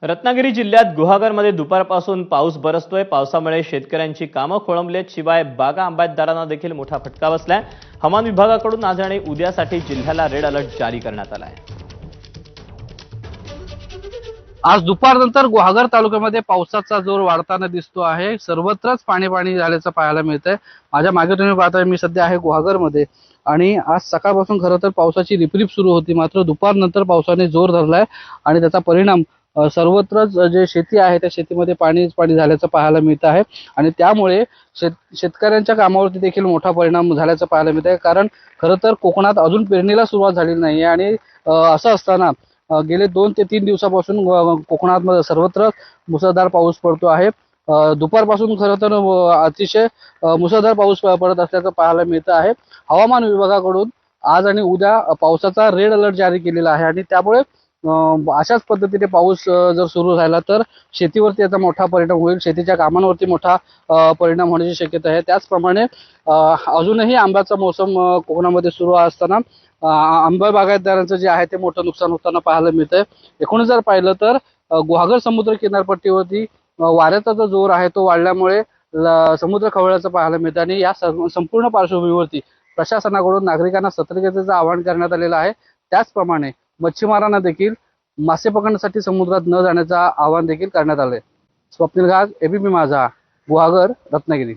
रत्नागिरी जिल्ह्यात गुहागरमध्ये दुपारपासून पाऊस बरसतोय। पावसामुळे शेतकऱ्यांची कामं खोळंबलेत, शिवाय बागा अंबाजदारांना देखील मोठा फटका बसलाय। हवामान विभागाकडून आज आणि उद्यासाठी जिल्ह्याला रेड अलर्ट जारी करण्यात आला आहे। आज दुपारनंतर गुहागर तालुक्यामध्ये पावसाचा जोर वाढताना दिसतो आहे। सर्वत्रच पाणी पाणी झाल्याचं पाहायला मिळतंय। माझ्या मागे तुम्ही पाहताय, मी सध्या आहे गुहागरमध्ये आणि आज सकाळपासून खरं तर पावसाची रिपरिप सुरू होती, मात्र दुपारनंतर पावसाने जोर धरलाय आणि त्याचा परिणाम सर्वत्रच जे शेती आहे त्या शेतीमध्ये पाणी झाल्याचं पाहायला मिळत आहे आणि त्यामुळे शेतकऱ्यांच्या कामावरती देखील मोठा परिणाम झाल्याचं पाहायला मिळत आहे। कारण खरं तर कोकणात अजून पेरणीला सुरुवात झालेली नाही आणि असं असताना गेले 2 ते 3 दिवसापासून कोकणात सर्वत्र मुसळधार पाऊस पडतो आहे। दुपारपासून खरं तर अतिशय मुसळधार पाऊस पडत असल्याचं पाहायला मिळत आहे। हवामान विभागाकडून आज आणि उद्या पावसाचा रेड अलर्ट जारी केलेला आहे आणि त्यामुळे अशाच पद्धतीने पाऊस जर सुरू झाला तर शेतीवरती याचा मोठा परिणाम होईल, शेतीच्या कामांवरती मोठा परिणाम होण्याची शक्यता आहे। त्याचप्रमाणे अजूनही आंब्याचा मोसम कोकणामध्ये सुरू असताना आंबा बागायतदारांचं जे आहे ते मोठं नुकसान होताना पाहायला मिळतंय। एकूणच जर पाहिलं तर गुहागर समुद्र किनारपट्टीवरती वाऱ्याचा जो जोर आहे तो वाढल्यामुळे समुद्र खवळल्याचं पाहायला मिळतं आणि या संपूर्ण पार्श्वभूमीवरती प्रशासनाकडून नागरिकांना सतर्कतेचं आवाहन करण्यात आलेलं आहे। त्याचप्रमाणे मच्छीमारांना देखील मासे पकडण्यासाठी समुद्रात न जाण्याचं आवाहन देखील करण्यात आलंय। स्वप्नील घाग, एबीपी माझा, गुहागर, रत्नागिरी।